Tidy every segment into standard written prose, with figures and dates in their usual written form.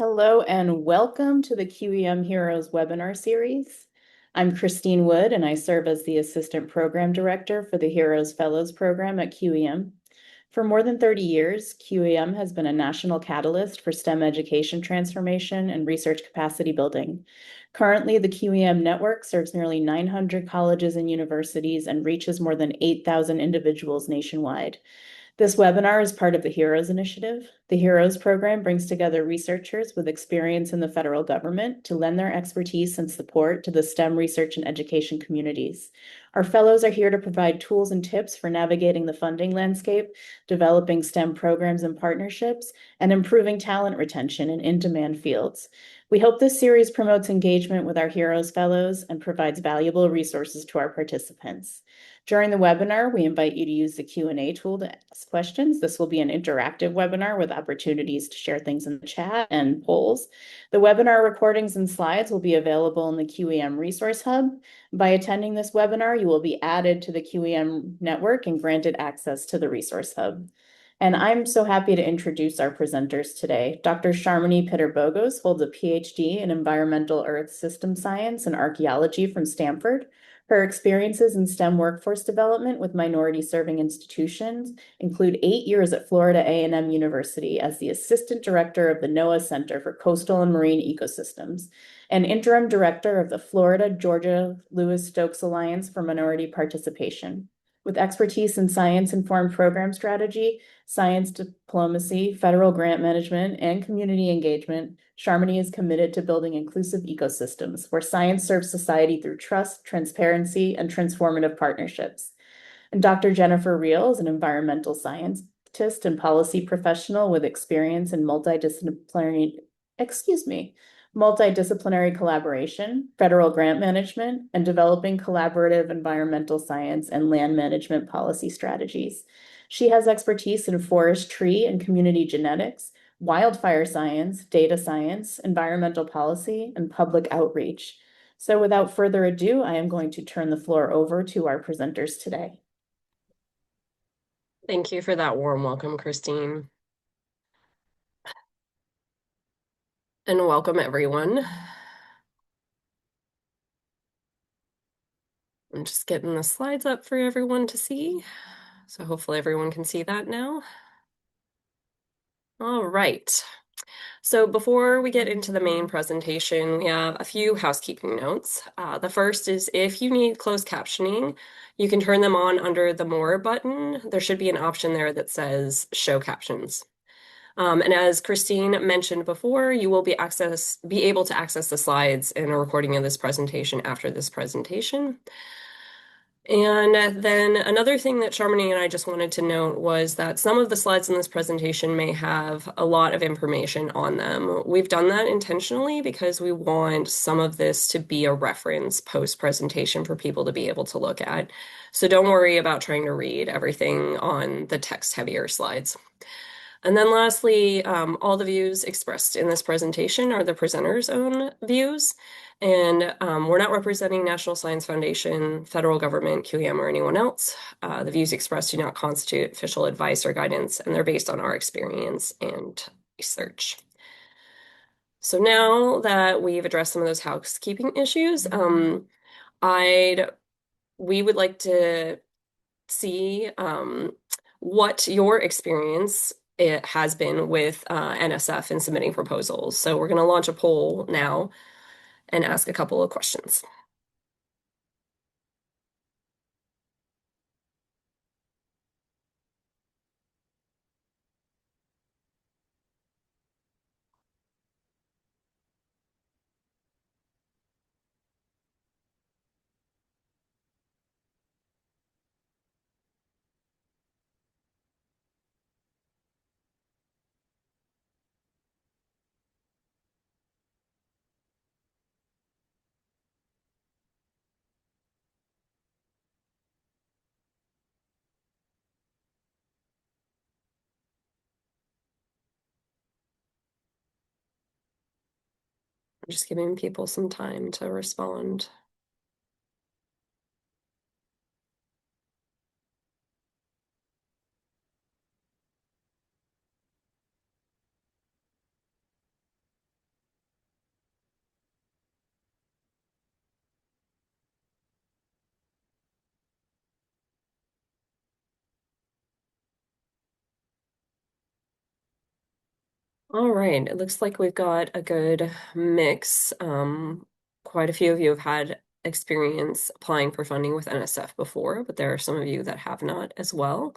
Hello and welcome to the QEM Heroes webinar series. I'm Christine Wood and I serve as the Assistant Program Director for the Heroes Fellows Program at QEM. For more than 30 years, QEM has been a national catalyst for STEM education transformation and research capacity building. Currently, the QEM network serves nearly 900 colleges and universities and reaches more than 8,000 individuals nationwide. This webinar is part of the HEROES initiative. The HEROES program brings together researchers with experience in the federal government to lend their expertise and support to the STEM research and education communities. Our fellows are here to provide tools and tips for navigating the funding landscape, developing STEM programs and partnerships, and improving talent retention in in-demand fields. We hope this series promotes engagement with our HEROES fellows and provides valuable resources to our participants. During the webinar, we invite you to use the Q&A tool to ask questions. This will be an interactive webinar with opportunities to share things in the chat and polls. The webinar recordings and slides will be available in the QEM Resource Hub. By attending this webinar, you will be added to the QEM network and granted access to the Resource Hub. And I'm so happy to introduce our presenters today. Dr. Sharmini Pitter-Bogos holds a PhD in Environmental Earth System Science and Archaeology from Stanford. Her experiences in STEM workforce development with minority serving institutions include 8 years at Florida A&M University as the Assistant Director of the NOAA Center for Coastal and Marine Ecosystems and Interim Director of the Florida Georgia Lewis Stokes Alliance for Minority Participation. With expertise in science-informed program strategy, science diplomacy, federal grant management, and community engagement, Sharmini is committed to building inclusive ecosystems where science serves society through trust, transparency, and transformative partnerships. And Dr. Jennifer Reel is an environmental scientist and policy professional with experience in multidisciplinary collaboration, federal grant management, and developing collaborative environmental science and land management policy strategies. She has expertise in forest, tree, and community genetics, wildfire science, data science, environmental policy, and public outreach. So without further ado, I am going to turn the floor over to our presenters today. Thank you for that warm welcome, Christine. And welcome, everyone. I'm just getting the slides up for everyone to see. So hopefully everyone can see that now. All right. So before we get into the main presentation, we have a few housekeeping notes. The first is if you need closed captioning, you can turn them on under the More button. There should be an option there that says Show Captions. And as Christine mentioned before, you will be able to access the slides and a recording of this presentation after this presentation. And then another thing that Sharmini and I just wanted to note was that some of the slides in this presentation may have a lot of information on them. We've done that intentionally because we want some of this to be a reference post-presentation for people to be able to look at. So don't worry about trying to read everything on the text-heavier slides. And then lastly, all the views expressed in this presentation are the presenter's own views. And we're not representing National Science Foundation, federal government, QEM, or anyone else. The views expressed do not constitute official advice or guidance, and they're based on our experience and research. So now that we've addressed some of those housekeeping issues, we would like to see what your experience it has been with NSF in submitting proposals. So we're going to launch a poll now and ask a couple of questions. I'm just giving people some time to respond. All right, it looks like we've got a good mix. Quite a few of you have had experience applying for funding with NSF before, but there are some of you that have not as well.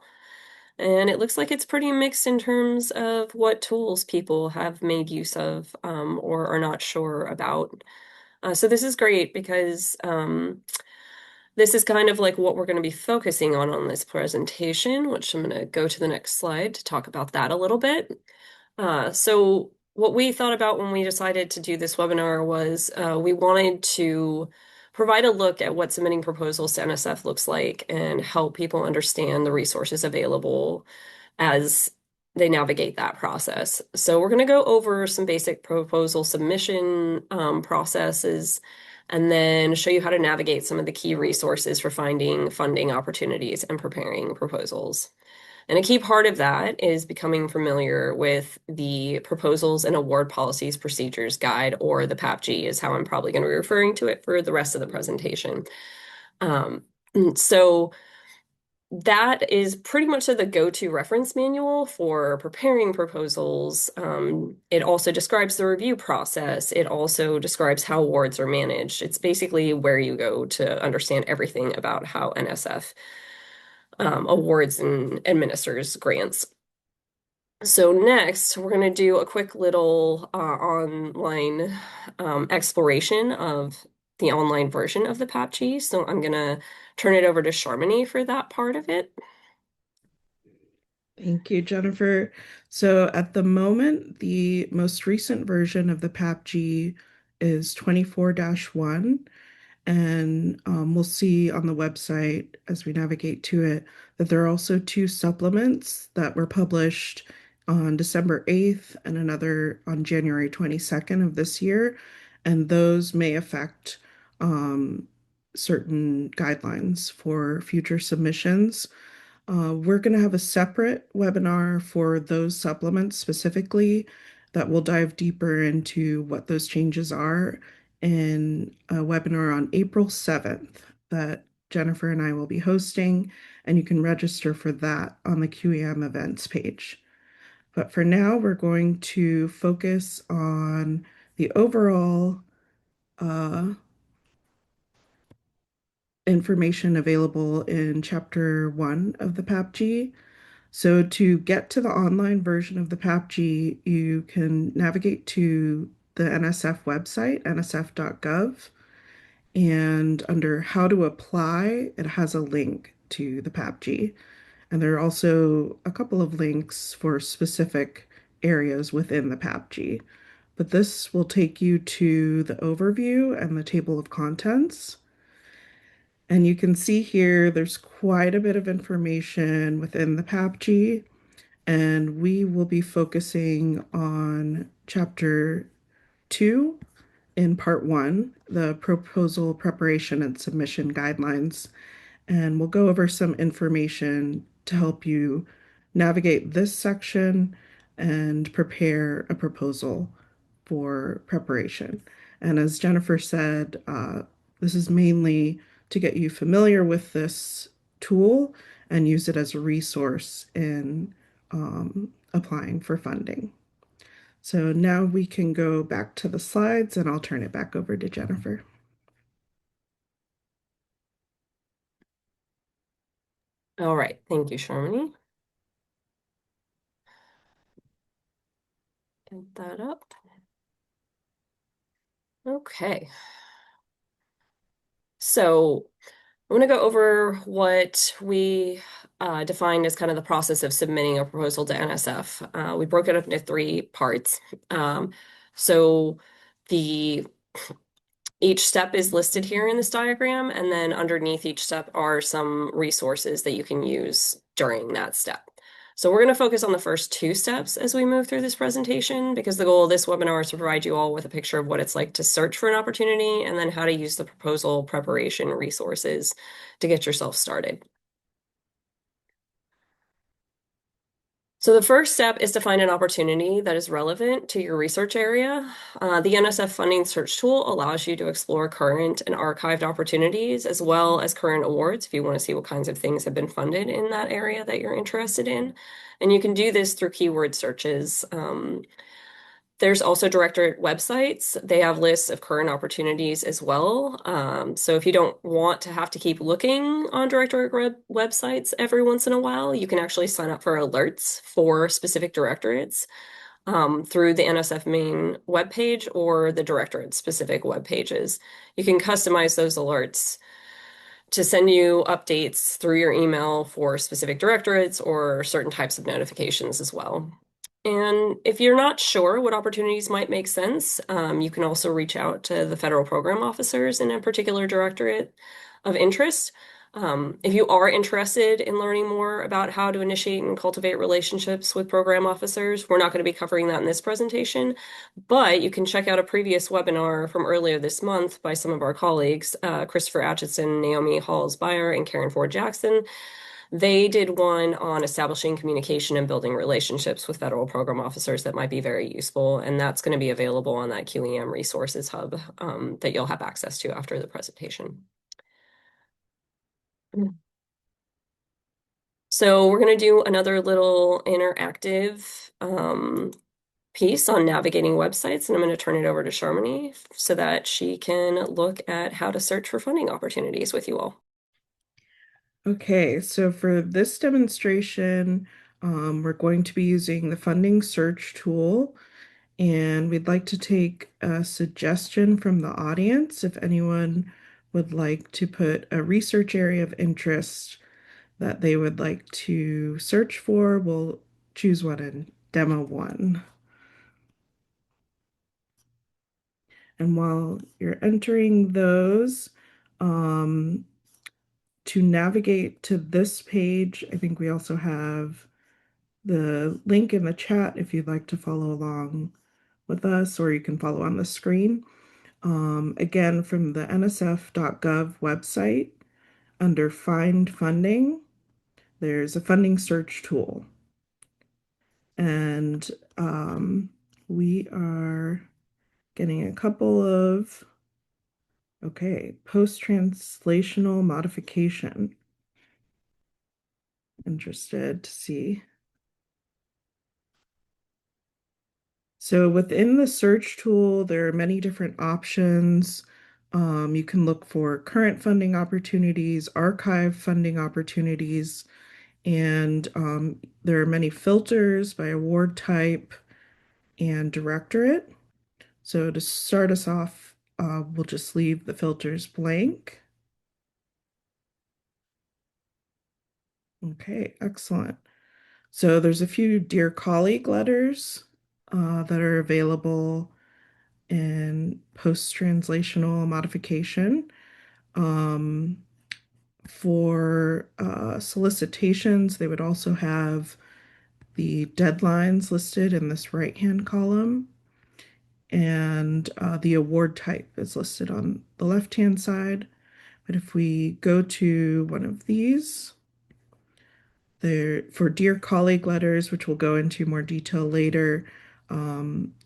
And it looks like it's pretty mixed in terms of what tools people have made use of or are not sure about. So this is great because this is kind of like what we're going to be focusing on this presentation, which I'm going to go to the next slide to talk about that a little bit. So what we thought about when we decided to do this webinar was we wanted to provide a look at what submitting proposals to NSF looks like and help people understand the resources available as they navigate that process. So we're going to go over some basic proposal submission processes and then show you how to navigate some of the key resources for finding funding opportunities and preparing proposals. And a key part of that is becoming familiar with the Proposals and Award Policies Procedures Guide, or the PAPPG is how I'm probably going to be referring to it for the rest of the presentation. Um, so that is pretty much the go-to reference manual for preparing proposals. It also describes the review process. It also describes how awards are managed. It's basically where you go to understand everything about how NSF awards and administers grants. So next, we're going to do a quick little online exploration of the online version of the PAPG. So I'm going to turn it over to Sharmini for that part of it. Thank you, Jennifer. So at the moment, the most recent version of the PAPG is 24-1. And we'll see on the website as we navigate to it that there are also two supplements that were published on December 8th and another on January 22nd of this year. And those may affect certain guidelines for future submissions. We're going to have a separate webinar for those supplements specifically that will dive deeper into what those changes are in a webinar on April 7th that Jennifer and I will be hosting, and you can register for that on the QEM events page. But for now, we're going to focus on the overall information available in Chapter 1 of the PAPG. So to get to the online version of the PAPG, you can navigate to the NSF website, nsf.gov, and under how to apply, it has a link to the PAPG. And there are also a couple of links for specific areas within the PAPG. But this will take you to the overview and the table of contents. And you can see here there's quite a bit of information within the PAPG. And we will be focusing on chapter 2 in part 1, the proposal preparation and submission guidelines. And we'll go over some information to help you navigate this section and prepare a proposal for preparation. And as Jennifer said, this is mainly to get you familiar with this tool and use it as a resource in applying for funding. So now we can go back to the slides and I'll turn it back over to Jennifer. All right, thank you, Sharmini. Get that up. Okay. So I'm going to go over what we defined as kind of the process of submitting a proposal to NSF. We broke it up into three parts. So the each step is listed here in this diagram, and then underneath each step are some resources that you can use during that step. So we're going to focus on the first two steps as we move through this presentation, because the goal of this webinar is to provide you all with a picture of what it's like to search for an opportunity and then how to use the proposal preparation resources to get yourself started. So the first step is to find an opportunity that is relevant to your research area. The NSF Funding Search Tool allows you to explore current and archived opportunities as well as current awards if you want to see what kinds of things have been funded in that area that you're interested in. And you can do this through keyword searches. There's also directorate websites. They have lists of current opportunities as well. So if you don't want to have to keep looking on directorate websites every once in a while, you can actually sign up for alerts for specific directorates through the NSF main webpage or the directorate specific web pages. You can customize those alerts to send you updates through your email for specific directorates or certain types of notifications as well. And if you're not sure what opportunities might make sense, you can also reach out to the federal program officers in a particular directorate of interest. If you are interested in learning more about how to initiate and cultivate relationships with program officers, we're not going to be covering that in this presentation, but you can check out a previous webinar from earlier this month by some of our colleagues, Christopher Atchison, Naomi Halls-Beyer, and Karen Ford Jackson. They did one on establishing communication and building relationships with federal program officers that might be very useful, and that's going to be available on that QEM resources hub that you'll have access to after the presentation. So we're going to do another little interactive piece on navigating websites, and I'm going to turn it over to Sharmini so that she can look at how to search for funding opportunities with you all. Okay, so for this demonstration, we're going to be using the funding search tool, and we'd like to take a suggestion from the audience if anyone would like to put a research area of interest that they would like to search for. We'll choose one in demo 1. And while you're entering those, to navigate to this page, I think we also have the link in the chat if you'd like to follow along with us, or you can follow on the screen. Again, from the nsf.gov website, under Find Funding, there's a funding search tool. And we are getting a couple of, okay, post-translational modification. Interested to see. So within the search tool, there are many different options. You can look for current funding opportunities, archive funding opportunities, and there are many filters by award type and directorate. So to start us off, we'll just leave the filters blank. Okay, excellent. So there's a few Dear Colleague letters that are available in post-translational modification. For solicitations, they would also have the deadlines listed in this right-hand column, and the award type is listed on the left-hand side. But if we go to one of these, there for Dear Colleague letters, which we'll go into more detail later,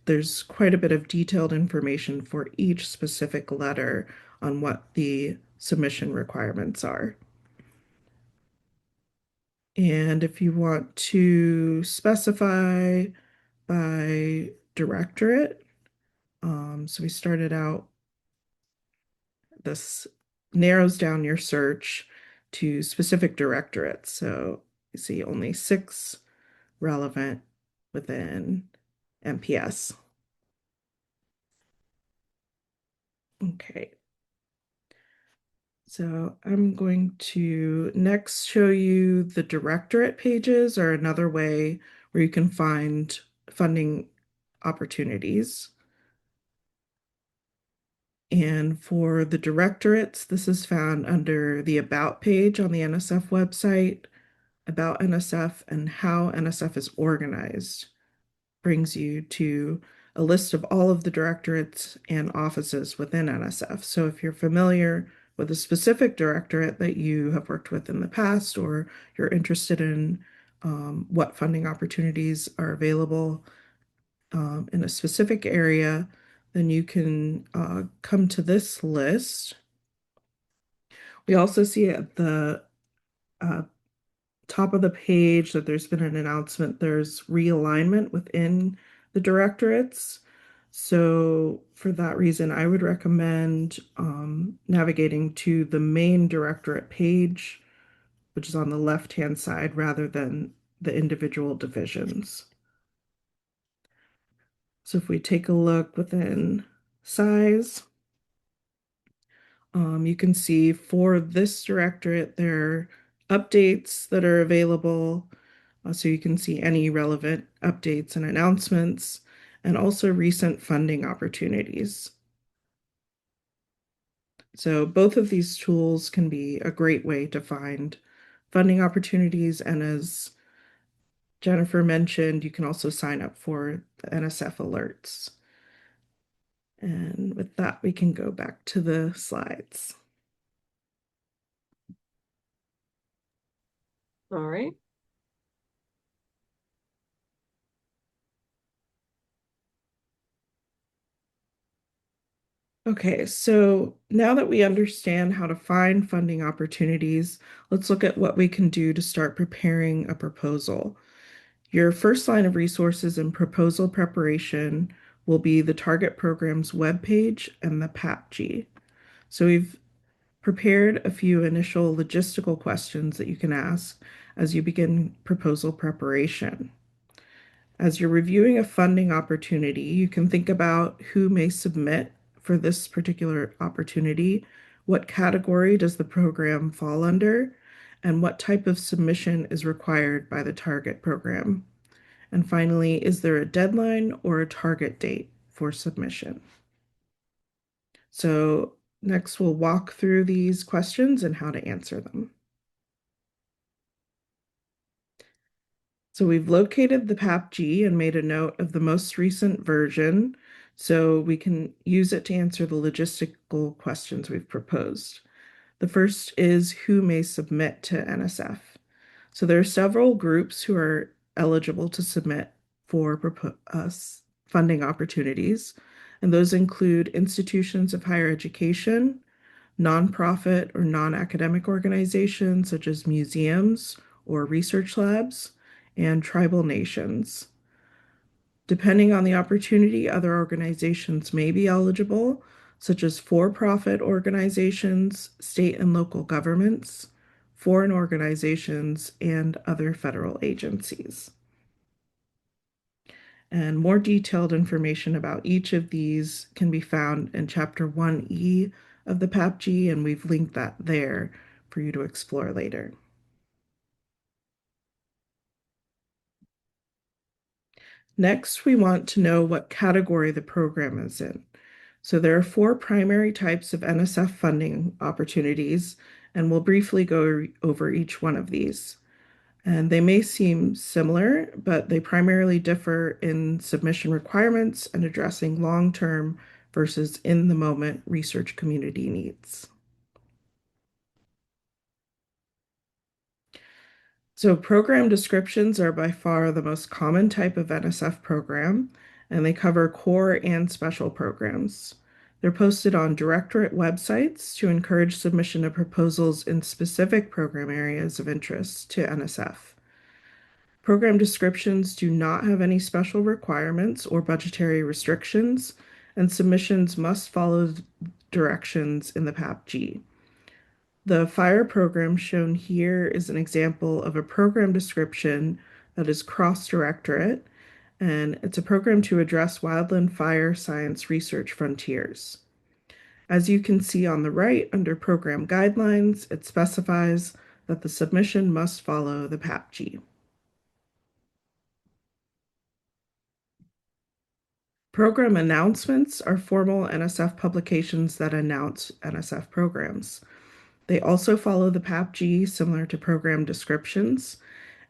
there's quite a bit of detailed information for each specific letter on what the submission requirements are. And if you want to specify by directorate, so we started out, this narrows down your search to specific directorates. So you see only 6 relevant within MPS. Okay. So I'm going to next show you the directorate pages, or another way where you can find funding opportunities. And for the directorates, this is found under the About page on the NSF website. About NSF and how NSF is organized brings you to a list of all of the directorates and offices within NSF. So if you're familiar with a specific directorate that you have worked with in the past, or you're interested in what funding opportunities are available in a specific area, then you can come to this list. We also see at the top of the page that there's been an announcement, there's realignment within the directorates. So for that reason, I would recommend navigating to the main directorate page, which is on the left-hand side, rather than the individual divisions. So if we take a look within size, you can see for this directorate, there are updates that are available. So you can see any relevant updates and announcements, and also recent funding opportunities. So both of these tools can be a great way to find funding opportunities. And as Jennifer mentioned, you can also sign up for the NSF alerts. And with that, we can go back to the slides. All right. Okay, so now that we understand how to find funding opportunities, let's look at what we can do to start preparing a proposal. Your first line of resources in proposal preparation will be the target program's webpage and the PAPPG. So we've prepared a few initial logistical questions that you can ask as you begin proposal preparation. As you're reviewing a funding opportunity, you can think about who may submit for this particular opportunity, what category does the program fall under, and what type of submission is required by the target program. And finally, is there a deadline or a target date for submission? So next we'll walk through these questions and how to answer them. So we've located the PAPPG and made a note of the most recent version so we can use it to answer the logistical questions we've proposed. The first is who may submit to NSF. So there are several groups who are eligible to submit for funding opportunities, and those include institutions of higher education, nonprofit or non-academic organizations such as museums or research labs, and tribal nations. Depending on the opportunity, other organizations may be eligible, such as for-profit organizations, state and local governments, foreign organizations, and other federal agencies. And more detailed information about each of these can be found in Chapter 1E of the PAPPG, and we've linked that there for you to explore later. Next, we want to know what category the program is in. So there are four primary types of NSF funding opportunities, and we'll briefly go over each one of these. And they may seem similar, but they primarily differ in submission requirements and addressing long-term versus in-the-moment research community needs. So program descriptions are by far the most common type of NSF program, and they cover core and special programs. They're posted on directorate websites to encourage submission of proposals in specific program areas of interest to NSF. Program descriptions do not have any special requirements or budgetary restrictions, and submissions must follow directions in the PAPPG. The FIRE program shown here is an example of a program description that is cross-directorate, and it's a program to address wildland fire science research frontiers. As you can see on the right, under program guidelines, it specifies that the submission must follow the PAPPG. Program announcements are formal NSF publications that announce NSF programs. They also follow the PAPPG, similar to program descriptions,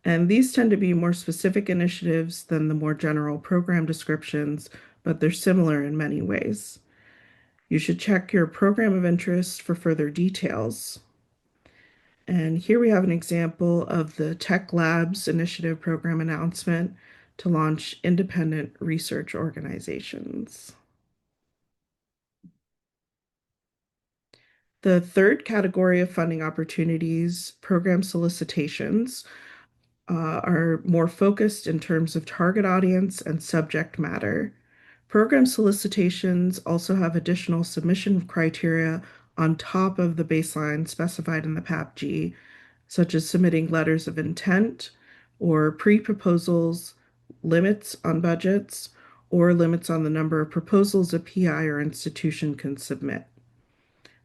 and these tend to be more specific initiatives than the more general program descriptions, but they're similar in many ways. You should check your program of interest for further details. And here we have an example of the Tech Labs Initiative program announcement to launch independent research organizations. The third category of funding opportunities, program solicitations, are more focused in terms of target audience and subject matter. Program solicitations also have additional submission criteria on top of the baseline specified in the PAPPG, such as submitting letters of intent or pre-proposals, limits on budgets, or limits on the number of proposals a PI or institution can submit.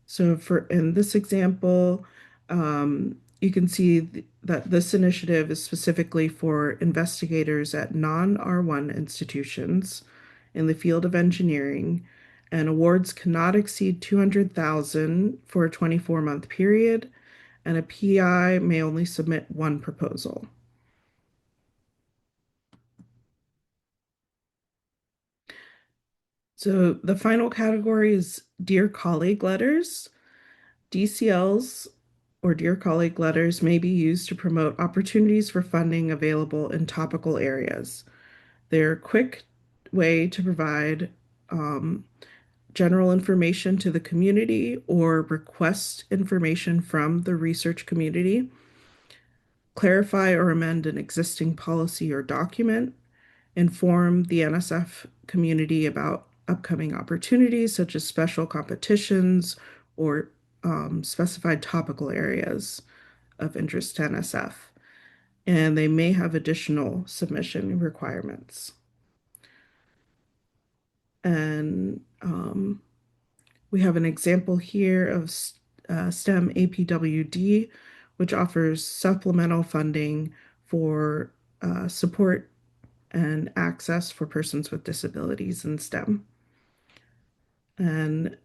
So in this example, you can see that this initiative is specifically for investigators at non-R1 institutions in the field of engineering, and awards cannot exceed 200,000 for a 24-month period, and a PI may only submit one proposal. So the final category is Dear Colleague letters. DCLs or Dear Colleague letters may be used to promote opportunities for funding available in topical areas. They're a quick way to provide general information to the community or request information from the research community, clarify or amend an existing policy or document, inform the NSF community about upcoming opportunities such as special competitions or specified topical areas of interest to NSF. And they may have additional submission requirements. And we have an example here of STEM APWD, which offers supplemental funding for support and access for persons with disabilities in STEM. And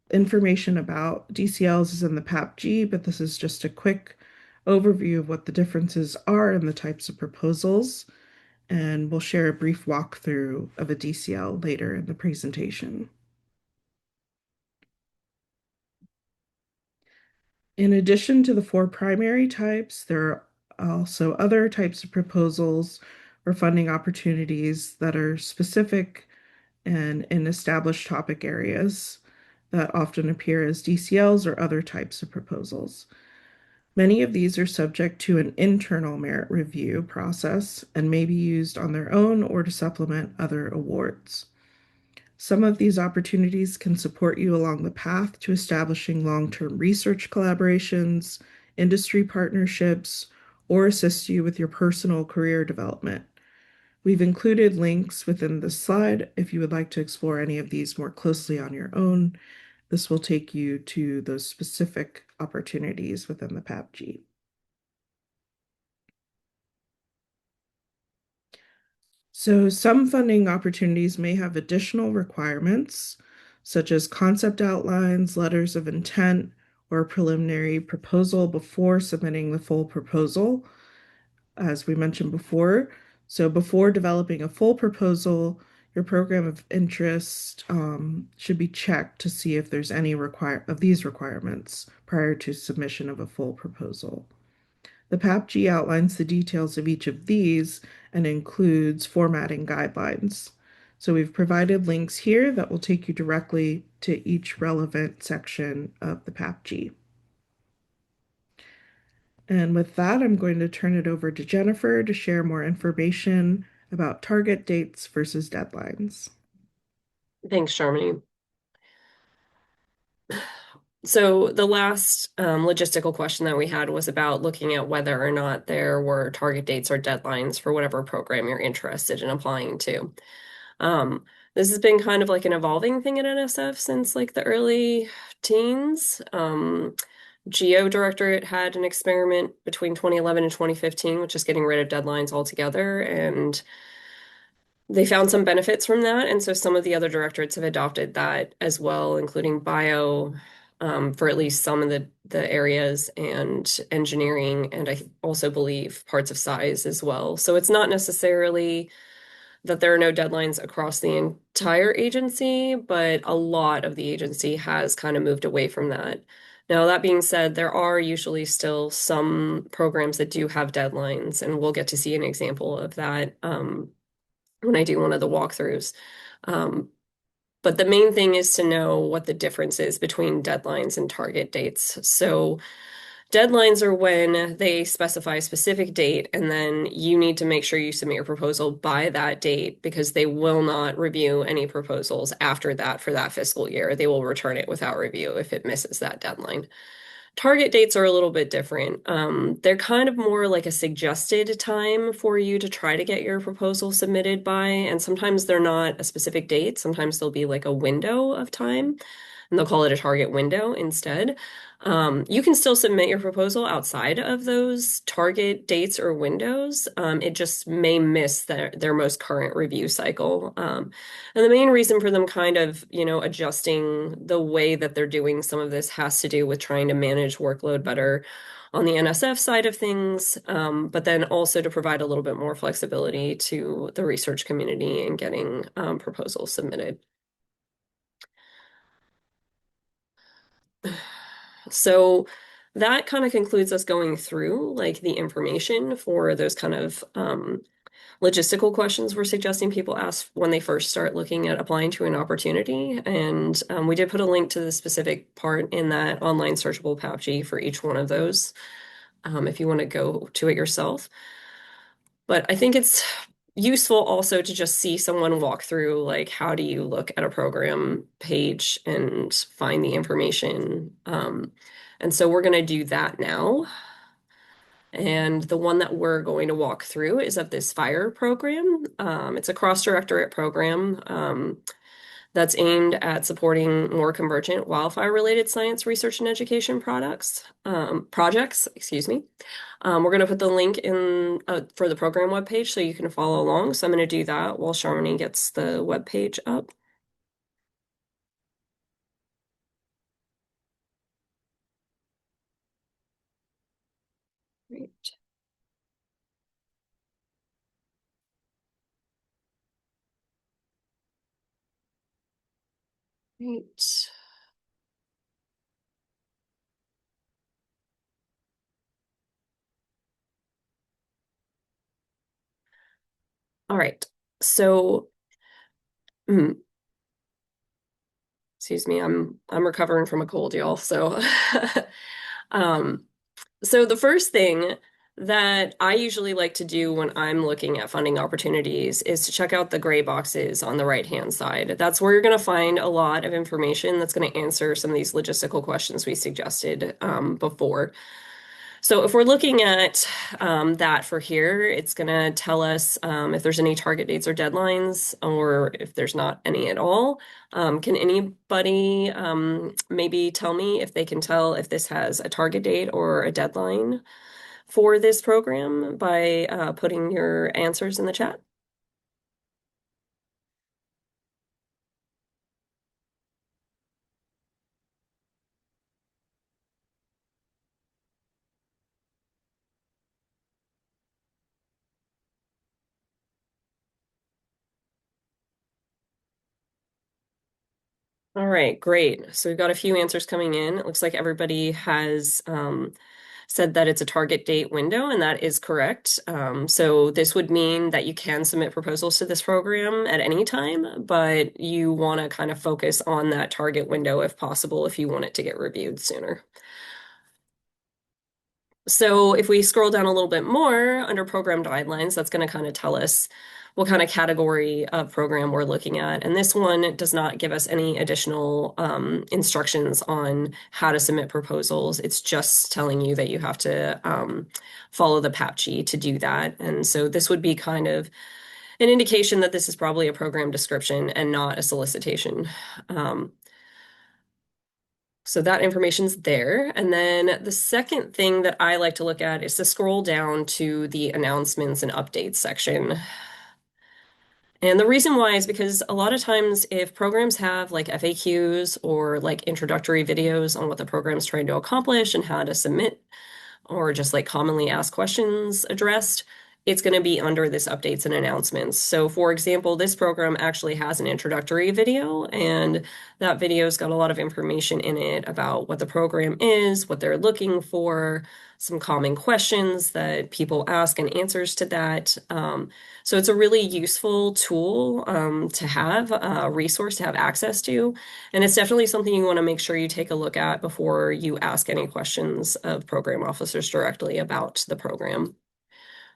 information about DCLs is in the PAPPG, but this is just a quick overview of what the differences are in the types of proposals. And we'll share a brief walkthrough of a DCL later in the presentation. In addition to the four primary types, there are also other types of proposals or funding opportunities that are specific and in established topic areas that often appear as DCLs or other types of proposals. Many of these are subject to an internal merit review process and may be used on their own or to supplement other awards. Some of these opportunities can support you along the path to establishing long-term research collaborations, industry partnerships, or assist you with your personal career development. We've included links within this slide if you would like to explore any of these more closely on your own. This will take you to those specific opportunities within the PAPPG. So some funding opportunities may have additional requirements, such as concept outlines, letters of intent, or a preliminary proposal before submitting the full proposal, as we mentioned before. So before developing a full proposal, your program of interest should be checked to see if there's any of these requirements prior to submission of a full proposal. The PAPPG outlines the details of each of these and includes formatting guidelines. So we've provided links here that will take you directly to each relevant section of the PAPPG. And with that, I'm going to turn it over to Jennifer to share more information about target dates versus deadlines. Thanks, Sharmini. So the last logistical question that we had was about looking at whether or not there were target dates or deadlines for whatever program you're interested in applying to. This has been kind of like an evolving thing at NSF since like the early teens. Geo Directorate had an experiment between 2011 and 2015, which is getting rid of deadlines altogether, and they found some benefits from that. And so some of the other directorates have adopted that as well, including bio, for at least some of the areas, and engineering, and I also believe parts of size as well. So it's not necessarily that there are no deadlines across the entire agency, but a lot of the agency has kind of moved away from that. Now, that being said, there are usually still some programs that do have deadlines, and we'll get to see an example of that when I do one of the walkthroughs. But the main thing is to know what the difference is between deadlines and target dates. So Deadlines are when they specify a specific date, and then you need to make sure you submit your proposal by that date because they will not review any proposals after that for that fiscal year. They will return it without review if it misses that deadline. Target dates are a little bit different. They're kind of more like a suggested time for you to try to get your proposal submitted by, and sometimes they're not a specific date. Sometimes they'll be like a window of time, and they'll call it a target window instead. You can still submit your proposal outside of those target dates or windows. It just may miss their most current review cycle. And the main reason for them kind of, adjusting the way that they're doing some of this has to do with trying to manage workload better on the NSF side of things, but then also to provide a little bit more flexibility to the research community in getting proposals submitted. So that kind of concludes us going through like the information for those kind of logistical questions we're suggesting people ask when they first start looking at applying to an opportunity. And we did put a link to the specific part in that online searchable PAPPG for each one of those if you want to go to it yourself. But I think it's useful also to just see someone walk through like how do you look at a program page and find the information. And so we're going to do that now. And the one that we're going to walk through is of this FIRE program. It's a cross-directorate program that's aimed at supporting more convergent wildfire-related science research and education projects, excuse me. We're going to put the link in for the program webpage so you can follow along. So I'm going to do that while Sharmini gets the webpage up. Great. Great. All right. So, excuse me, I'm recovering from a cold, y'all. So, um, so the first thing that I usually like to do when I'm looking at funding opportunities is to check out the gray boxes on the right-hand side. That's where you're going to find a lot of information that's going to answer some of these logistical questions we suggested before. So if we're looking at that for here, it's going to tell us if there's any target dates or deadlines, or if there's not any at all. Can anybody maybe tell me if they can tell if this has a target date or a deadline for this program by putting your answers in the chat? All right, great. So we've got a few answers coming in. It looks like everybody has said that it's a target date window, and that is correct. So this would mean that you can submit proposals to this program at any time, but you want to kind of focus on that target window if possible, if you want it to get reviewed sooner. So if we scroll down a little bit more under program guidelines, that's going to kind of tell us what kind of category of program we're looking at. And this one does not give us any additional instructions on how to submit proposals. It's just telling you that you have to follow the PAPPG to do that. And so this would be kind of an indication that this is probably a program description and not a solicitation. So that information's there. And then the second thing that I like to look at is to scroll down to the announcements and updates section. And the reason why is because a lot of times if programs have like FAQs or like introductory videos on what the program's trying to accomplish and how to submit or just like commonly asked questions addressed, it's going to be under this updates and announcements. So for example, this program actually has an introductory video, and that video's got a lot of information in it about what the program is, what they're looking for, some common questions that people ask and answers to that. So it's a really useful tool to have, a resource to have access to. And it's definitely something you want to make sure you take a look at before you ask any questions of program officers directly about the program.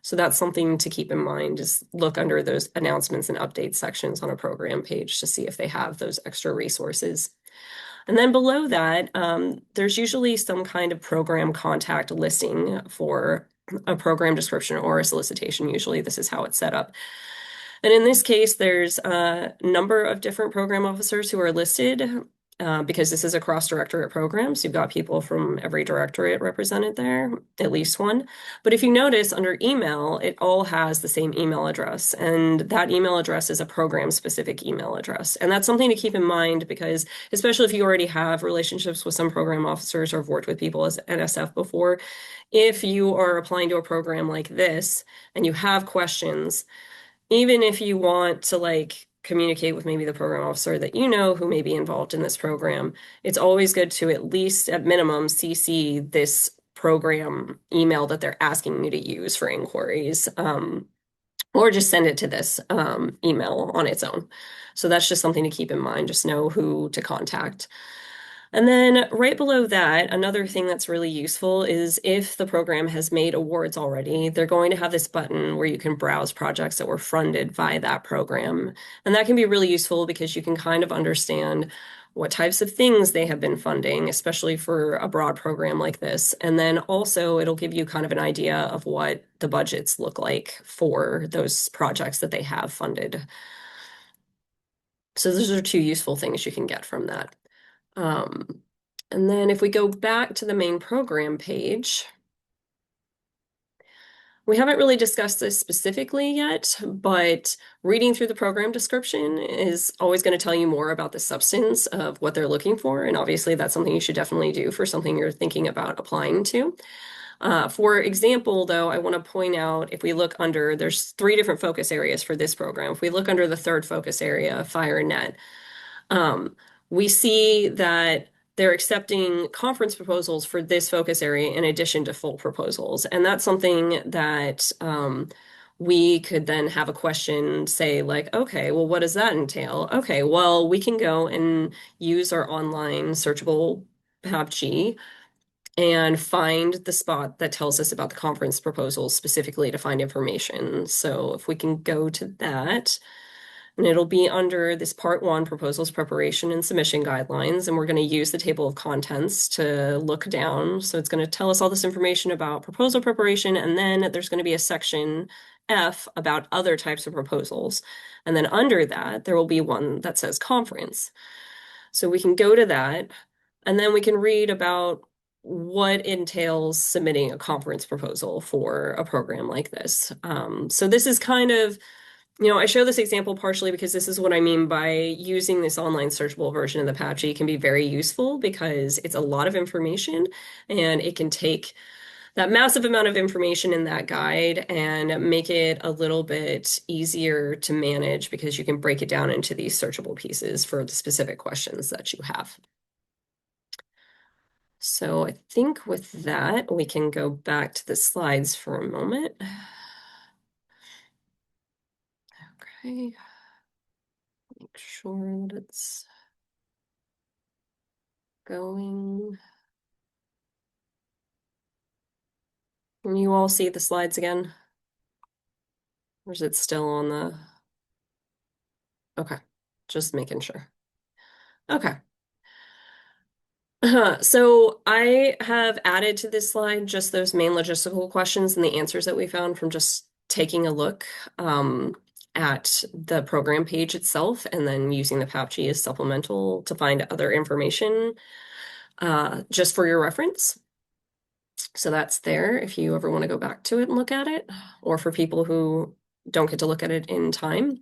So that's something to keep in mind, is look under those announcements and updates sections on a program page to see if they have those extra resources. And then below that, there's usually some kind of program contact listing for a program description or a solicitation. Usually this is how it's set up. And in this case, there's a number of different program officers who are listed because this is a cross-directorate program. So you've got people from every directorate represented there, at least one. But if you notice under email, it all has the same email address. And that email address is a program-specific email address. And that's something to keep in mind because, especially if you already have relationships with some program officers or have worked with people as NSF before, if you are applying to a program like this and you have questions, even if you want to like communicate with maybe the program officer that you know who may be involved in this program, it's always good to at least at minimum CC this program email that they're asking you to use for inquiries, or just send it to this email on its own. So that's just something to keep in mind. Just know who to contact. And then right below that, another thing that's really useful is if the program has made awards already, they're going to have this button where you can browse projects that were funded by that program. And that can be really useful because you can kind of understand what types of things they have been funding, especially for a broad program like this. And then also it'll give you kind of an idea of what the budgets look like for those projects that they have funded. So those are two useful things you can get from that. And then if we go back to the main program page, we haven't really discussed this specifically yet, but reading through the program description is always going to tell you more about the substance of what they're looking for. And obviously that's something you should definitely do for something you're thinking about applying to. For example, though, I want to point out, if we look under, there's 3 different focus areas for this program. If we look under the 3rd focus area, Fire and Net, we see that they're accepting conference proposals for this focus area in addition to full proposals. And that's something that we could then have a question say like, okay, well, what does that entail? Okay, well, we can go and use our online searchable PAPPG and find the spot that tells us about the conference proposals specifically to find information. So if we can go to that, and it'll be under this part 1, proposals preparation and submission guidelines. And we're going to use the table of contents to look down. So it's going to tell us all this information about proposal preparation. And then there's going to be a section F about other types of proposals. And then under that, there will be one that says conference. So we can go to that, and then we can read about what entails submitting a conference proposal for a program like this. So this is kind of, I show this example partially because this is what I mean by using this online searchable version of the PAPPG can be very useful because it's a lot of information and it can take that massive amount of information in that guide and make it a little bit easier to manage because you can break it down into these searchable pieces for the specific questions that you have. So I think with that, we can go back to the slides for a moment. Okay. Make sure that it's going. Can you all see the slides again? Or is it still on the... Okay, just making sure. Okay. So I have added to this slide just those main logistical questions and the answers that we found from just taking a look at the program page itself and then using the PAPPG as supplemental to find other information just for your reference. So that's there if you ever want to go back to it and look at it, or for people who don't get to look at it in time.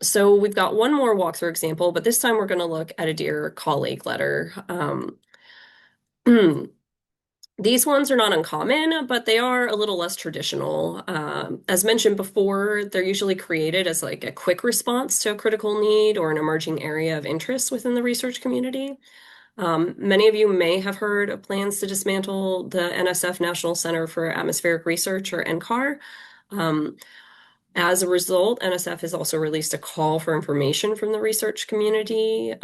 So we've got one more walkthrough example, but this time we're going to look at a Dear Colleague letter. These ones are not uncommon, but they are a little less traditional. As mentioned before, they're usually created as like a quick response to a critical need or an emerging area of interest within the research community. Many of you may have heard of plans to dismantle the NSF National Center for Atmospheric Research, or NCAR. Um, as a result, NSF has also released a call for information from the research community.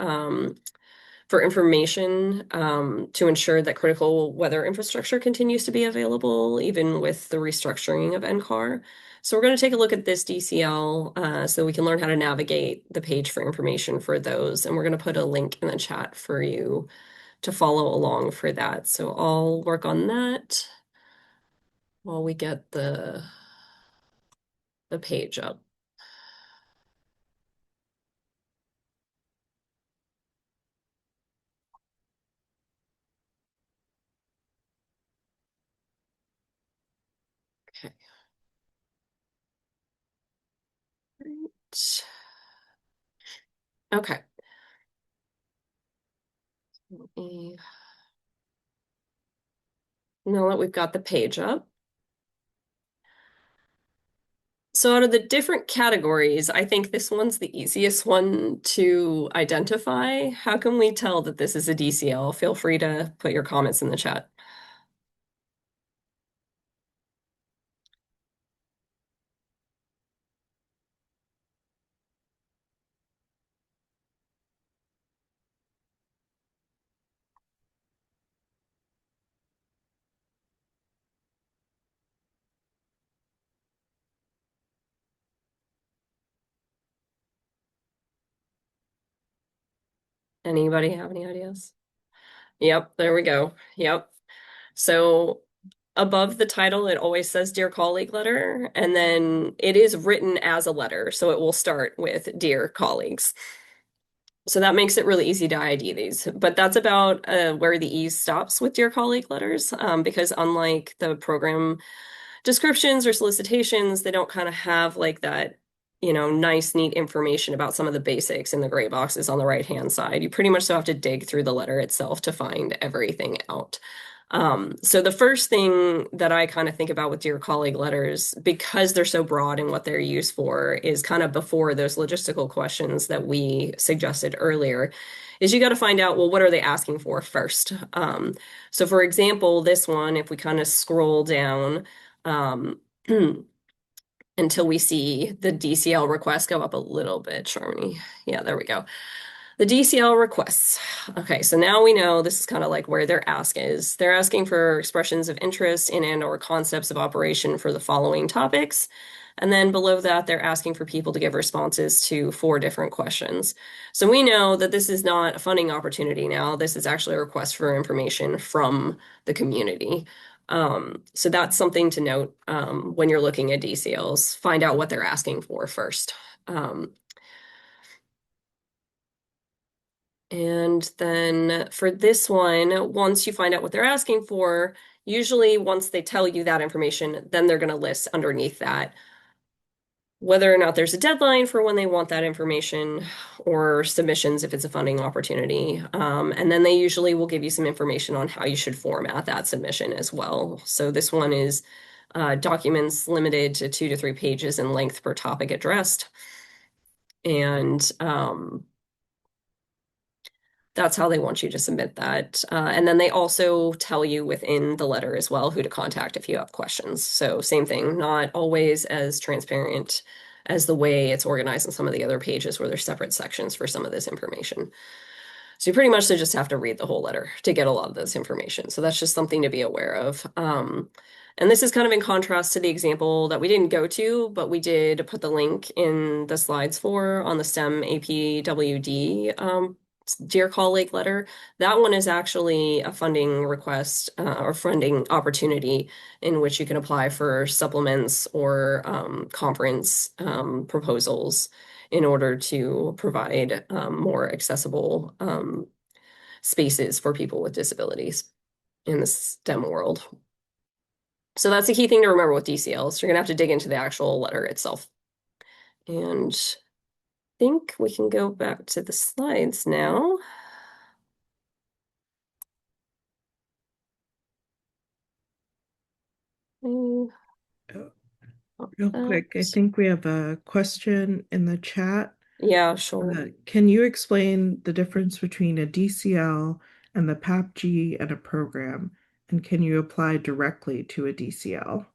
For information to ensure that critical weather infrastructure continues to be available, even with the restructuring of NCAR. So we're going to take a look at this DCL so we can learn how to navigate the page for information for those. And we're going to put a link in the chat for you to follow along for that. So I'll work on that while we get the page up. Okay. Right. Okay. Now that we've got the page up. So out of the different categories, I think this one's the easiest one to identify. How can we tell that this is a DCL? Feel free to put your comments in the chat. Anybody have any ideas? Yep, there we go. Yep. So above the title, it always says Dear Colleague Letter, and then it is written as a letter. So it will start with Dear Colleagues. So that makes it really easy to ID these. But that's about where the E stops with Dear Colleague Letters, because unlike the program descriptions or solicitations, they don't kind of have like that, nice, neat information about some of the basics in the gray boxes on the right-hand side. You pretty much still have to dig through the letter itself to find everything out. So the first thing that I kind of think about with Dear Colleague letters, because they're so broad in what they're used for, is kind of before those logistical questions that we suggested earlier, is you got to find out, well, what are they asking for first? So for example, this one, if we kind of scroll down, until we see the DCL request go up a little bit, Sharmini. Yeah, there we go. The DCL requests. Okay, so now we know this is kind of like where their ask is. They're asking for expressions of interest in and/or concepts of operation for the following topics. And then below that, they're asking for people to give responses to 4 different questions. So we know that this is not a funding opportunity now. This is actually a request for information from the community. So that's something to note when you're looking at DCLs. Find out what they're asking for first. And then for this one, once you find out what they're asking for, usually once they tell you that information, then they're going to list underneath that whether or not there's a deadline for when they want that information or submissions if it's a funding opportunity. And then they usually will give you some information on how you should format that submission as well. So this one is documents limited to 2 to 3 pages in length per topic addressed. And that's how they want you to submit that. And then they also tell you within the letter as well who to contact if you have questions. So same thing, not always as transparent as the way it's organized in some of the other pages where there's separate sections for some of this information. So you pretty much just have to read the whole letter to get a lot of this information. So that's just something to be aware of. And this is kind of in contrast to the example that we didn't go to, but we did put the link in the slides for on the STEM APWD Dear Colleague letter. That one is actually a funding request or funding opportunity in which you can apply for supplements or conference proposals in order to provide more accessible spaces for people with disabilities in the STEM world. So that's the key thing to remember with DCLs. You're going to have to dig into the actual letter itself. And I think we can go back to the slides now. Real quick, I think we have a question in the chat. Yeah, sure. Can you explain the difference between a DCL and the PAPG and a program? And can you apply directly to a DCL?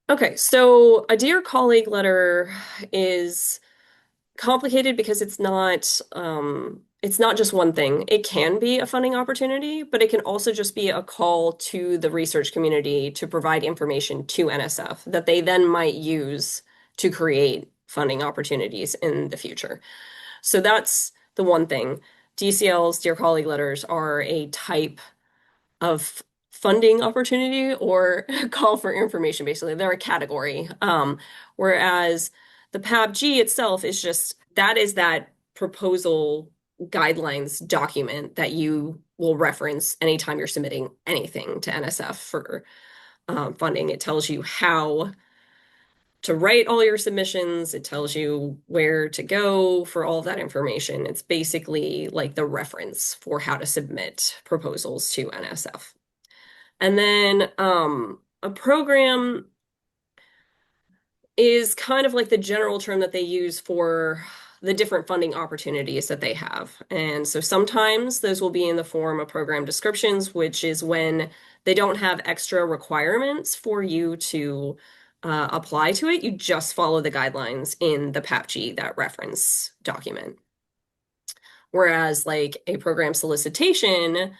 Okay, so a dear colleague letter is complicated because it's not just one thing. It can be a funding opportunity, but it can also just be a call to the research community to provide information to NSF that they then might use to create funding opportunities in the future. So that's the one thing. DCLs, dear colleague letters, are a type of funding opportunity or call for information, basically. They're a category. Whereas the PAPG itself is just that is that proposal guidelines document that you will reference anytime you're submitting anything to NSF for funding. It tells you how to write all your submissions. It tells you where to go for all of that information. It's basically like the reference for how to submit proposals to NSF. And then a program is kind of like the general term that they use for the different funding opportunities that they have. And so sometimes those will be in the form of program descriptions, which is when they don't have extra requirements for you to apply to it. You just follow the guidelines in the PAPG, that reference document. Whereas like a program solicitation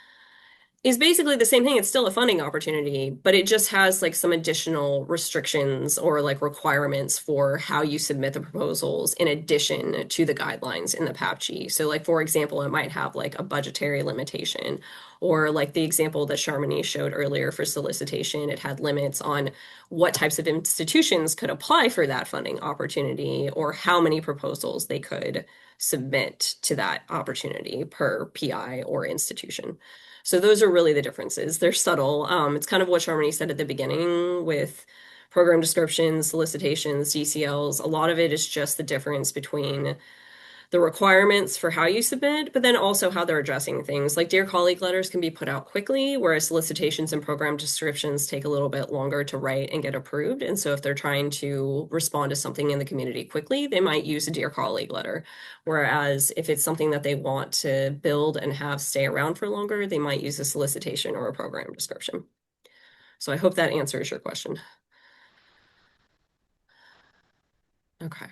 is basically the same thing. It's still a funding opportunity, but it just has like some additional restrictions or like requirements for how you submit the proposals in addition to the guidelines in the PAPG. So like, for example, it might have like a budgetary limitation, or like the example that Charmony showed earlier for solicitation, it had limits on what types of institutions could apply for that funding opportunity or how many proposals they could submit to that opportunity per PI or institution. So those are really the differences. They're subtle. It's kind of what Charmony said at the beginning with program descriptions, solicitations, DCLs. A lot of it is just the difference between the requirements for how you submit, but then also how they're addressing things. Like dear colleague letters can be put out quickly, whereas solicitations and program descriptions take a little bit longer to write and get approved. And so if they're trying to respond to something in the community quickly, they might use a dear colleague letter. Whereas if it's something that they want to build and have stay around for longer, they might use a solicitation or a program description. So I hope that answers your question. Okay.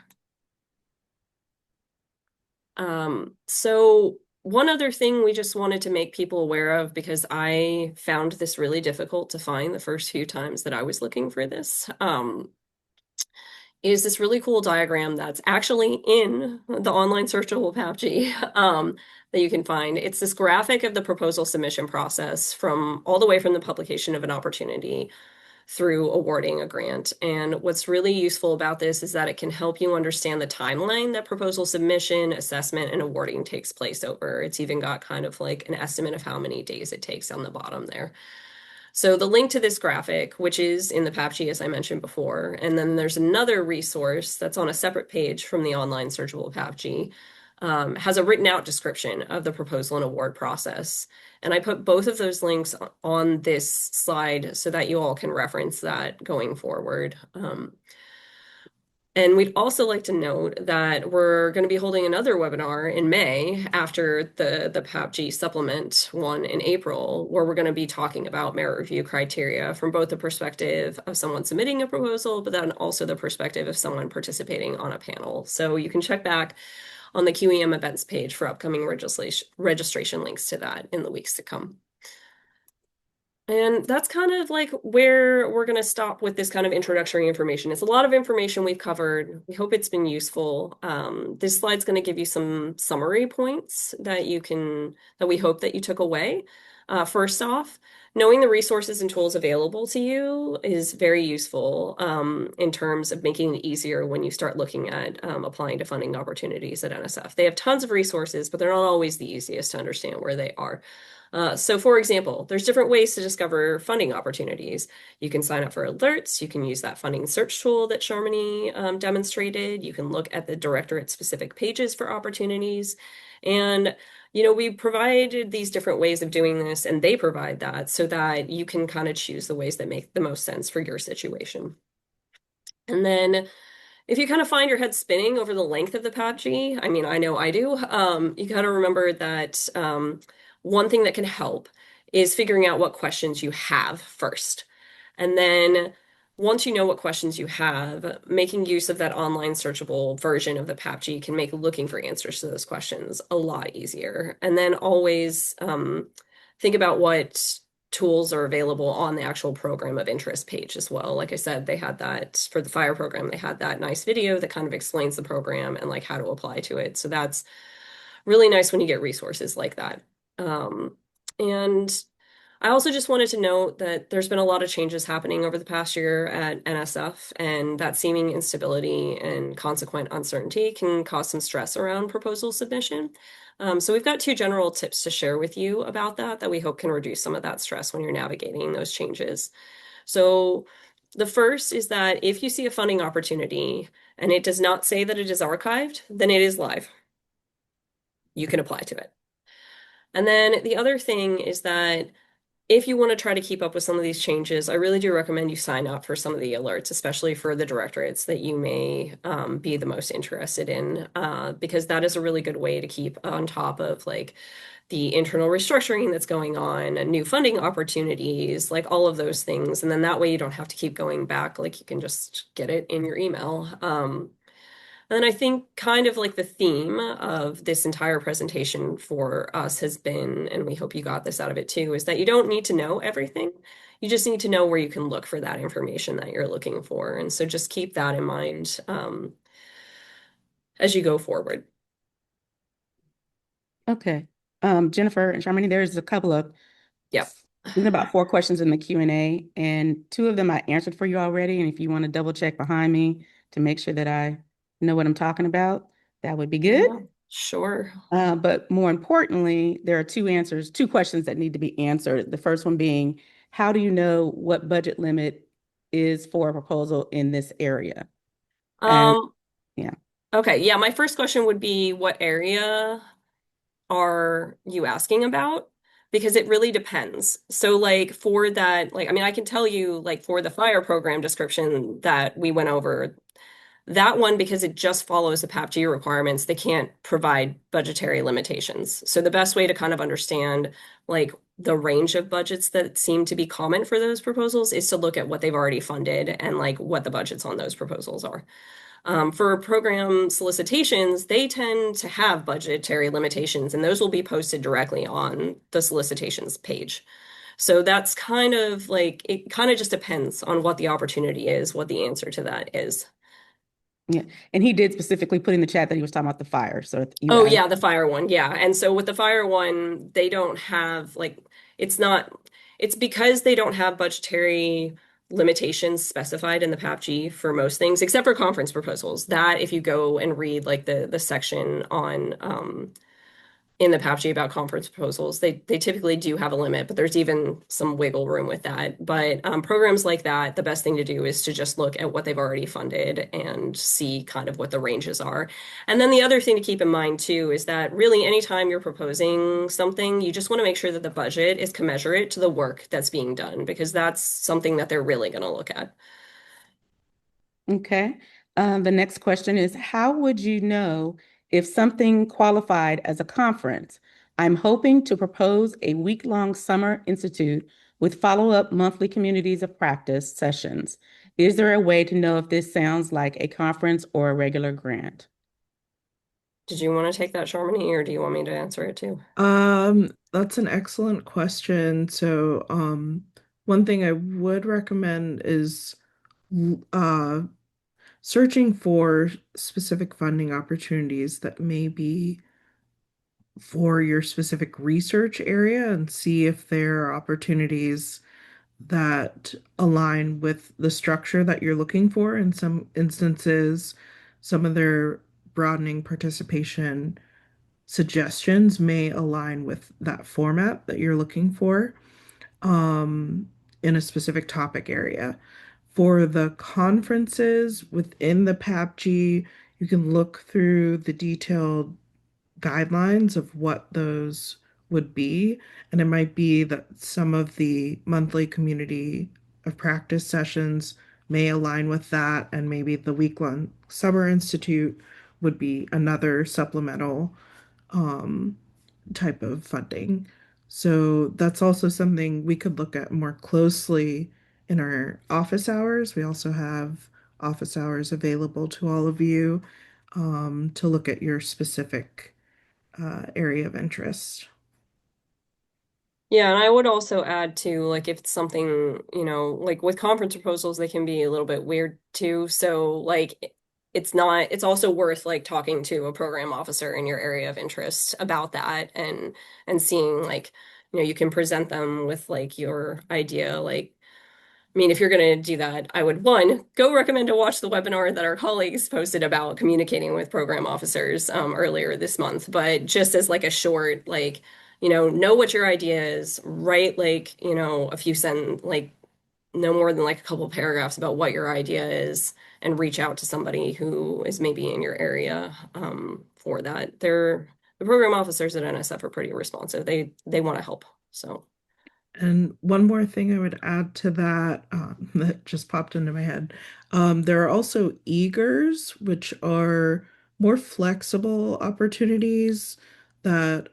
So one other thing we just wanted to make people aware of, because I found this really difficult to find the first few times that I was looking for this, is this really cool diagram that's actually in the online searchable PAPG that you can find. It's this graphic of the proposal submission process from all the way from the publication of an opportunity through awarding a grant. And what's really useful about this is that it can help you understand the timeline that proposal submission, assessment, and awarding takes place over. It's even got kind of like an estimate of how many days it takes on the bottom there. So the link to this graphic, which is in the PAPG, as I mentioned before, and then there's another resource that's on a separate page from the online searchable PAPG, has a written out description of the proposal and award process. And I put both of those links on this slide so that you all can reference that going forward. And we'd also like to note that we're going to be holding another webinar in May after the PAPG supplement one in April, where we're going to be talking about merit review criteria from both the perspective of someone submitting a proposal, but then also the perspective of someone participating on a panel. So you can check back on the QEM events page for upcoming registration links to that in the weeks to come. And that's kind of like where we're going to stop with this kind of introductory information. It's a lot of information we've covered. We hope it's been useful. This slide's going to give you some summary points that we hope that you took away. First off, knowing the resources and tools available to you is very useful in terms of making it easier when you start looking at applying to funding opportunities at NSF. They have tons of resources, but they're not always the easiest to understand where they are. So for example, there's different ways to discover funding opportunities. You can sign up for alerts. You can use that funding search tool that Charmony demonstrated. You can look at the directorate specific pages for opportunities. And we provided these different ways of doing this, and they provide that so that you can kind of choose the ways that make the most sense for your situation. And then if you kind of find your head spinning over the length of the PAPG, I mean, I know I do, you got to remember that one thing that can help is figuring out what questions you have first. And then once you know what questions you have, making use of that online searchable version of the PAPG can make looking for answers to those questions a lot easier. And then always think about what tools are available on the actual program of interest page as well. Like I said, they had that for the fire program, they had that nice video that kind of explains the program and like how to apply to it. So that's really nice when you get resources like that. And I also just wanted to note that there's been a lot of changes happening over the past year at NSF, and that seeming instability and consequent uncertainty can cause some stress around proposal submission. So we've got two general tips to share with you about that we hope can reduce some of that stress when you're navigating those changes. So the first is that if you see a funding opportunity and it does not say that it is archived, then it is live. You can apply to it. And then the other thing is that if you want to try to keep up with some of these changes, I really do recommend you sign up for some of the alerts, especially for the directorates that you may be the most interested in, because that is a really good way to keep on top of like the internal restructuring that's going on and new funding opportunities, like all of those things. And then that way you don't have to keep going back, like you can just get it in your email. And then I think kind of like the theme of this entire presentation for us has been, and we hope you got this out of it too, is that you don't need to know everything. You just need to know where you can look for that information that you're looking for. And so just keep that in mind as you go forward. Okay. Jennifer and Charmaine, there's a couple of, Yep. there's about 4 questions in the Q&A, and 2 of them I answered for you already. And if you want to double check behind me to make sure that I know what I'm talking about, that would be good. Yeah, sure. But more importantly, there are 2 questions that need to be answered. The first one being, how do you know what budget limit is for a proposal in this area? And Um, yeah. okay, yeah, my first question would be what area are you asking about? Because it really depends. So like for that, like I mean, I can tell you like for the fire program description that we went over, that one, because it just follows the PAPG requirements, they can't provide budgetary limitations. So the best way to kind of understand like the range of budgets that seem to be common for those proposals is to look at what they've already funded and like what the budgets on those proposals are. For program solicitations, they tend to have budgetary limitations, and those will be posted directly on the solicitations page. So that's kind of like, it kind of just depends on what the opportunity is, what the answer to that is. Yeah. And he did specifically put in the chat that he was talking about the fire. So you Oh asked. yeah, the fire one. Yeah. And so with the fire one, they don't have like it's not it's because they don't have budgetary limitations specified in the PAPG for most things, except for conference proposals. That if you go and read like the section on in the PAPG about conference proposals, they typically do have a limit, but there's even some wiggle room with that. But programs like that, the best thing to do is to just look at what they've already funded and see kind of what the ranges are. And then the other thing to keep in mind too is that really anytime you're proposing something, you just want to make sure that the budget is commensurate to the work that's being done, because that's something that they're really going to look at. Okay. The next question is, how would you know if something qualified as a conference? I'm hoping to propose a week-long summer institute with follow-up monthly communities of practice sessions. Is there a way to know if this sounds like a conference or a regular grant? Did you want to take that, Charmony, or do you want me to answer it too? That's an excellent question. So, one thing I would recommend is uh searching for specific funding opportunities that may be for your specific research area and see if there are opportunities that align with the structure that you're looking for. In some instances, some of their broadening participation suggestions may align with that format that you're looking for um, in a specific topic area. For the conferences within the PAPG, you can look through the detailed guidelines of what those would be. And it might be that some of the monthly community of practice sessions may align with that, and maybe the week-long summer institute would be another supplemental um, type of funding. So that's also something we could look at more closely in our office hours. We also have office hours available to all of you to look at your specific area of interest. Yeah, and I would also add too, like if it's something, like with conference proposals, they can be a little bit weird too. So like it's also worth like talking to a program officer in your area of interest about that and seeing like, you can present them with like your idea, like I mean, if you're going to do that, I would one, go recommend to watch the webinar that our colleagues posted about communicating with program officers earlier this month. But just as like a short, like, know what your idea is, write like, a few sentence, like no more than like a couple paragraphs about what your idea is, and reach out to somebody who is maybe in your area for that. The program officers at NSF are pretty responsive. They want to help. So. And one more thing I would add to that that just popped into my head. There are also eagers, which are more flexible opportunities that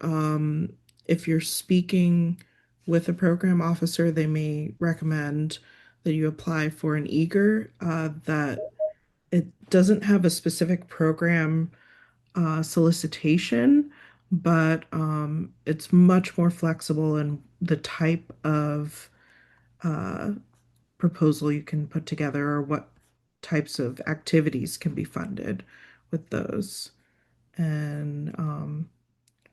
if you're speaking with a program officer, they may recommend that you apply for an eager that it doesn't have a specific program solicitation, but it's much more flexible in the type of uh, proposal you can put together or what types of activities can be funded with those. And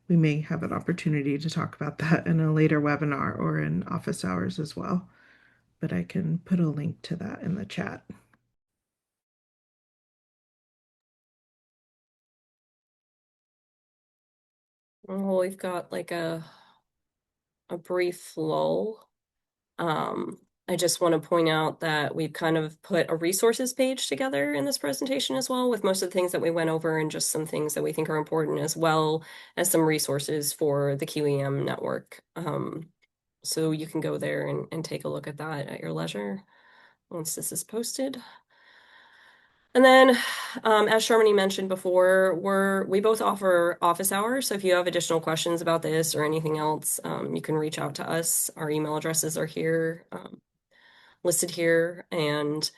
we may have an opportunity to talk about that in a later webinar or in office hours as well. But I can put a link to that in the chat. Well, we've got like a brief lull. I just want to point out that we've kind of put a resources page together in this presentation as well, with most of the things that we went over and just some things that we think are important, as well as some resources for the QEM network. So you can go there and take a look at that at your leisure once this is posted. And then, as Sharmini mentioned before, we both offer office hours. So if you have additional questions about this or anything else, you can reach out to us. Our email addresses are here, listed here, and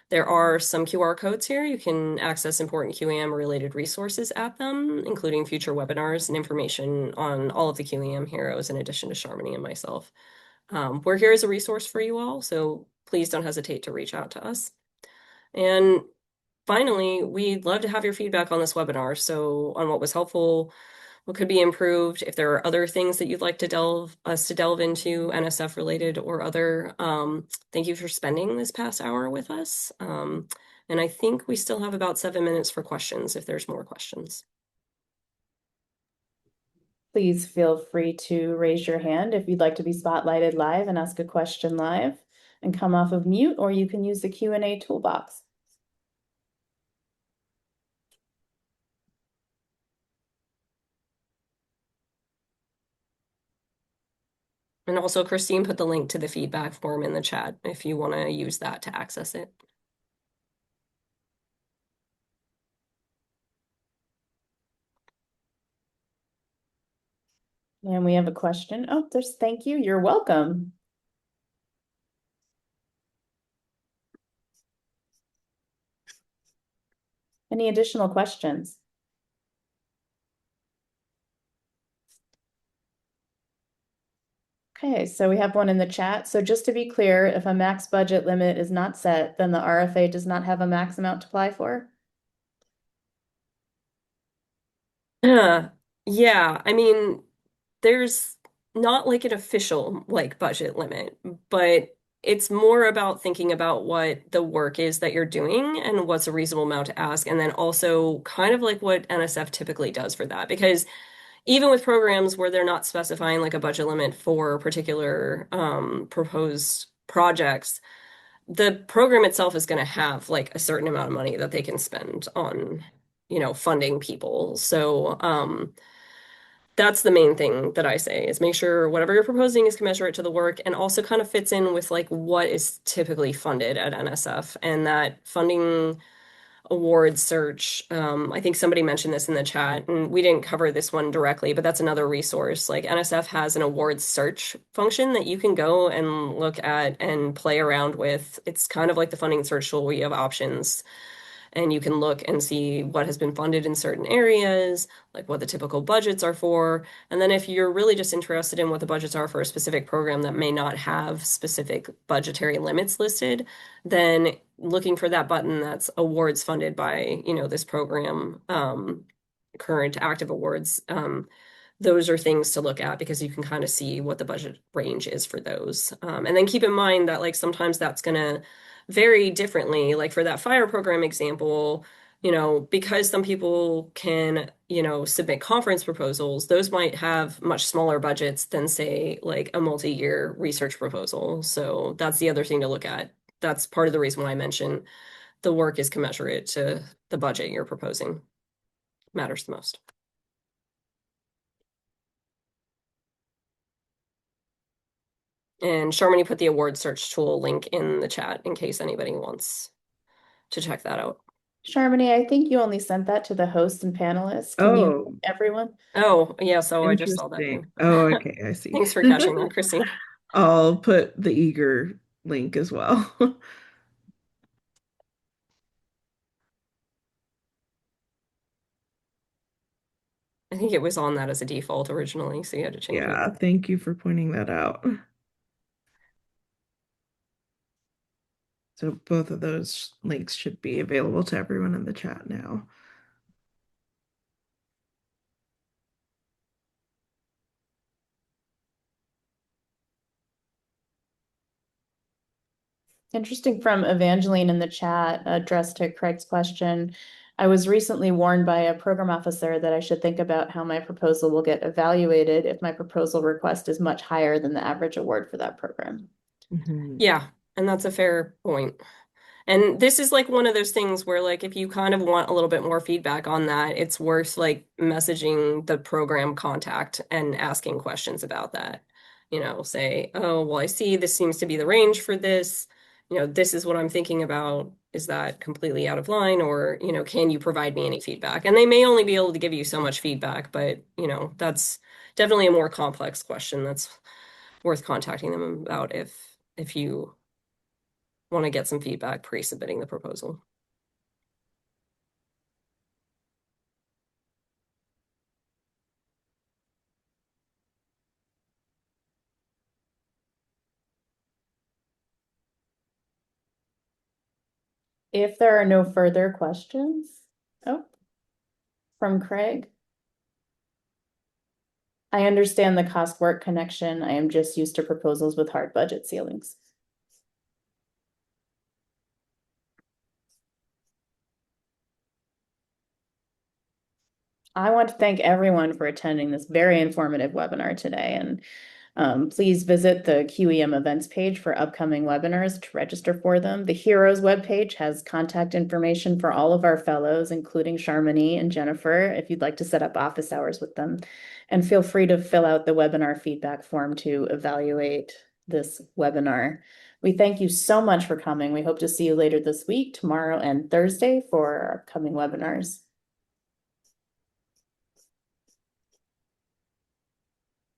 there are some QR codes here. You can access important QEM related resources at them, including future webinars and information on all of the QEM heroes, in addition to Sharmini and myself. We're here as a resource for you all, so please don't hesitate to reach out to us. And finally, we'd love to have your feedback on this webinar. So on what was helpful, what could be improved, if there are other things that you'd like to delve into, NSF related or other. Thank you for spending this past hour with us. And I think we still have about 7 minutes for questions if there's more questions. Please feel free to raise your hand if you'd like to be spotlighted live and ask a question live, and come off of mute, or you can use the Q&A toolbox. And also, Christine put the link to the feedback form in the chat if you want to use that to access it. And we have a question. Oh, thank you. You're welcome. Any additional questions? Okay, so we have one in the chat. So just to be clear, if a max budget limit is not set, then the RFA does not have a max amount to apply for? Yeah, I mean, there's not like an official like budget limit, but it's more about thinking about what the work is that you're doing and what's a reasonable amount to ask, and then also kind of like what NSF typically does for that. Because even with programs where they're not specifying like a budget limit for particular proposed projects, the program itself is going to have like a certain amount of money that they can spend on, funding people. So, That's the main thing that I say is make sure whatever you're proposing is commensurate to the work and also kind of fits in with like what is typically funded at NSF and that funding award search. I think somebody mentioned this in the chat, and we didn't cover this one directly, but that's another resource. Like NSF has an awards search function that you can go and look at and play around with. It's kind of like the funding search tool where you have options and you can look and see what has been funded in certain areas, like what the typical budgets are for. And then if you're really just interested in what the budgets are for a specific program that may not have specific budgetary limits listed, then looking for that button that's awards funded by, this program, current active awards, those are things to look at because you can kind of see what the budget range is for those. And then keep in mind that like sometimes that's going to vary differently. Like for that fire program example, because some people can, submit conference proposals, those might have much smaller budgets than say like a multi-year research proposal. So that's the other thing to look at. That's part of the reason why I mentioned the work is commensurate to the budget you're proposing. Matters the most. And Sharmini put the award search tool link in the chat in case anybody wants to check that out. Sharmini, I think you only sent that to the hosts and panelists. Can you, everyone? Oh, yeah, so I just saw that Interesting. too. Oh, okay, I see. Thanks for catching that, Christine. I'll put the eager link as well. I think it was on that as a default originally, so you had to change it. Yeah, thank you for pointing that out. So both of those links should be available to everyone in the chat now. Interesting from Evangeline in the chat addressed to Craig's question. I was recently warned by a program officer that I should think about how my proposal will get evaluated if my proposal request is much higher than the average award for that program. Yeah, and that's a fair point. And this is like one of those things where like if you kind of want a little bit more feedback on that, it's worth like messaging the program contact and asking questions about that. Say, oh, well, I see this seems to be the range for this. This is what I'm thinking about. Is that completely out of line? Or, can you provide me any feedback? And they may only be able to give you so much feedback, but, that's definitely a more complex question that's worth contacting them about if you want to get some feedback pre-submitting the proposal. If there are no further questions, from Craig. I understand the cost work connection. I am just used to proposals with hard budget ceilings. I want to thank everyone for attending this very informative webinar today, and please visit the QEM events page for upcoming webinars to register for them. The Heroes webpage has contact information for all of our fellows, including Sharmini and Jennifer, if you'd like to set up office hours with them. And feel free to fill out the webinar feedback form to evaluate this webinar. We thank you so much for coming. We hope to see you later this week, tomorrow and Thursday for our upcoming webinars.